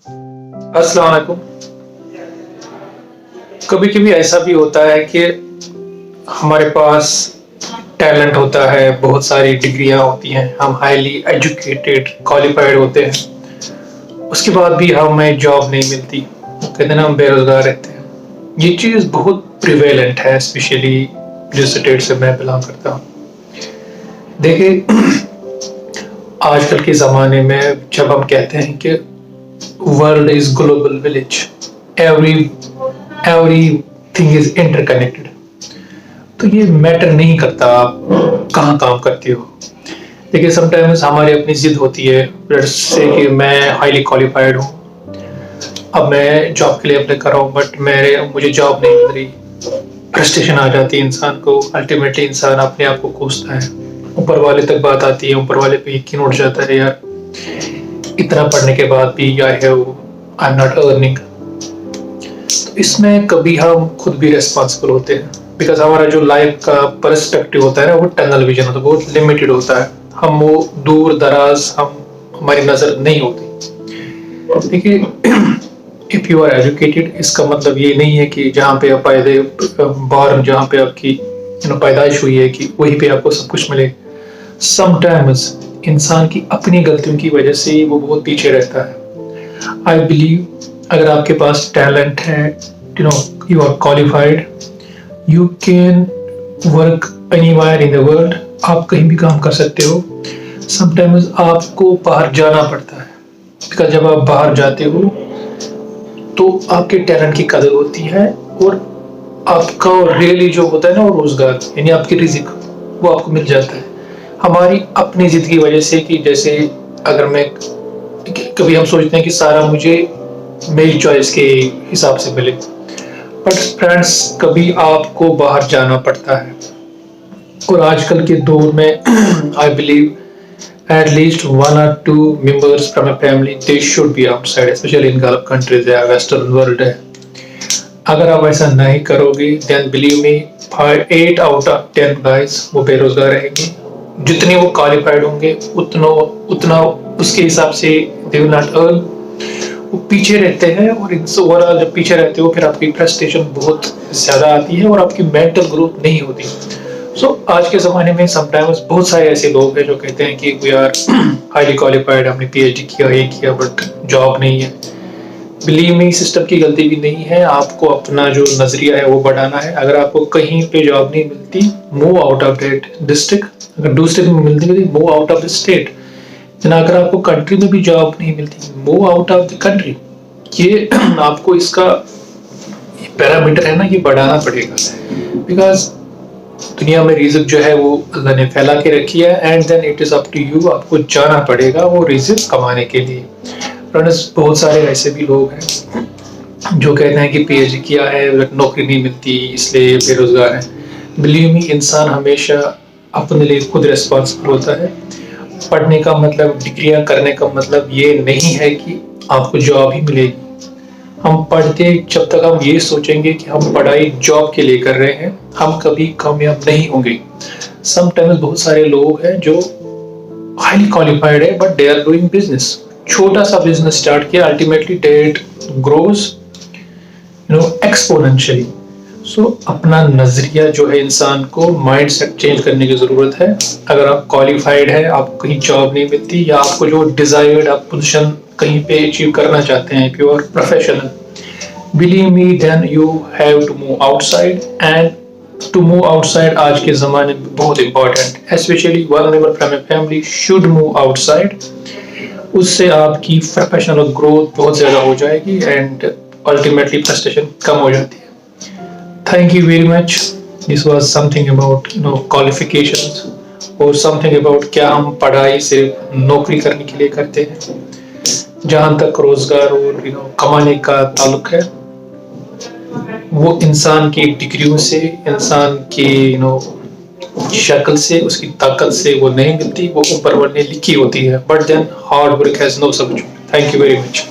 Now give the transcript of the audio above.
अस्सलाम वालेकुम। कभी कभी ऐसा भी होता है कि हमारे पास टैलेंट होता है, बहुत सारी डिग्रियां होती हैं, हम हाईली एजुकेटेड क्वालिफाइड होते हैं, उसके बाद भी हमें जॉब नहीं मिलती। कहते हैं ना, हम बेरोजगार रहते हैं। ये चीज़ बहुत प्रिवेलेंट है, स्पेशली जिस स्टेट से मैं बिलोंग करता हूँ। देखिए, आजकल के ज़माने में जब हम कहते हैं कि world is global village, every every thing is interconnected, तो ये मैटर नहीं करता आप कहाँ काम करते हो। देखिए, समटाइम्स हमारी अपनी जिद होती है, जैसे कि मैं हाईली क्वालिफाइड हूँ, अब मैं जॉब के लिए अप्लाई कर रहा हूँ, बट मुझे जॉब नहीं मिल रही। फ्रस्ट्रेशन आ जाती है इंसान को। अल्टीमेटली इंसान अपने आप को कोसता है, ऊपर वाले तक बात आती है, ऊपर वाले पे यकीन उठ जाता है, यार इतना पढ़ने के बाद भी आई एम नॉट अर्निंग। तो इसमें कभी हम खुद भी रेस्पॉन्सिबल होते हैं, बिकॉज हमारा जो लाइफ का पर्सपेक्टिव होता है ना, वो टनल विजन होता है, बहुत लिमिटेड होता है। हम वो दूर दराज हमारी नजर नहीं होती। देखिए, इफ यू आर एजुकेटेड, इसका मतलब ये नहीं है कि जहाँ पे आप बॉर्न, जहाँ पे आपकी पैदाइश हुई है, कि वहीं पे आपको सब कुछ मिले। समटाइम्स इंसान की अपनी गलतियों की वजह से वो बहुत पीछे रहता है। आई बिलीव, अगर आपके पास टैलेंट है, you are qualified, you can work anywhere in the world, आप कहीं भी काम कर सकते हो। समटाइम्स आपको बाहर जाना पड़ता है, बिकॉज जब आप बाहर जाते हो तो आपके टैलेंट की कदर होती है, और आपका रियली जो होता है ना, वो रोजगार यानी आपकी रिजिक, वो आपको मिल जाता है। हमारी अपनी जिद की वजह से, कि जैसे अगर मैं कभी हम सोचते हैं कि सारा मुझे मेरी चॉइस के हिसाब से मिले, बट फ्रेंड्स, कभी आपको बाहर जाना पड़ता है। और आजकल के दौर में I believe at least 1 or 2 members from a family, they should be outside, especially in Gulf countries या Western world है। अगर आप ऐसा नहीं करोगे, then believe me, 8 out of 10 guys वो बेरोजगार रहेंगे। जितने वो क्वालिफाइड होंगे, उतना उसके हिसाब से they will not earn, वो पीछे रहते हैं। और इनसे ओवरऑल जब पीछे रहते हो, फिर आपकी फ्रस्ट्रेशन बहुत ज्यादा आती है और आपकी मेंटल ग्रोथ नहीं होती। आज के ज़माने में समटाइम्स बहुत सारे ऐसे लोग हैं जो कहते हैं कि वी आर हाईली क्वालिफाइड, हमने पीएचडी किया, ये किया, बट जॉब नहीं है। बिलीव मी, सिस्टम की गलती भी नहीं है, आपको अपना जो नजरिया है वो बढ़ाना है। अगर आपको कहीं पे जॉब नहीं मिलती, move out of that district. अगर दूसरे में मिलती, move out of the state. अगर आपको कंट्री में भी जॉब नहीं मिलती, move out of the country. ये आपको इसका पैरामीटर है ना, ये बढ़ाना पड़ेगा, बिकॉज दुनिया में रिज़्क जो है वो अल्लाह ने फैला के रखी है, and then it is up to you, आपको जाना पड़ेगा वो रिज़्क कमाने के लिए। फ्रेंड्स, बहुत सारे ऐसे भी लोग हैं जो कहते हैं कि पीएचडी किया है बट नौकरी नहीं मिलती, इसलिए बेरोजगार है। बिलीव मी, इंसान हमेशा अपने लिए खुद रिस्पॉन्सिबल होता है। पढ़ने का मतलब, डिग्रियां करने का मतलब ये नहीं है कि आपको जॉब ही मिलेगी। हम पढ़ते, जब तक हम ये सोचेंगे कि हम पढ़ाई जॉब के लिए कर रहे हैं, हम कभी कामयाब नहीं होंगे। समटाइम्स बहुत सारे लोग हैं जो हाईली क्वालिफाइड है, but they are doing business. छोटा सा बिजनेस स्टार्ट किया, अल्टीमेटली डेट ग्रोज एक्सपोनेंशियली। अपना नजरिया जो है, इंसान को माइंड सेट चेंज करने की जरूरत है। अगर आप क्वालिफाइड है, आपको कहीं जॉब नहीं मिलती, या आपको जो डिजायर्ड आप पोजिशन कहीं पे अचीव करना चाहते हैं, pure professional, believe me, then you have to move outside. And to move outside आज के ज़माने में बहुत important, specially one member from a family should move outside. उससे आपकी प्रोफेशनल ग्रोथ बहुत ज़्यादा हो जाएगी, एंड अल्टीमेटली फ्रस्ट्रेशन कम हो जाती है। Thank you very much. This was something about qualifications, और something about क्या हम पढ़ाई सिर्फ नौकरी करने के लिए करते हैं। जहाँ तक रोजगार और कमाने का ताल्लुक है, वो इंसान की डिग्रियों से, इंसान की शक्ल से, उसकी ताकत से वो नहीं मिलती, वो ऊपर वाले लिखी होती है। But then hard work has no substitute. Thank you very much.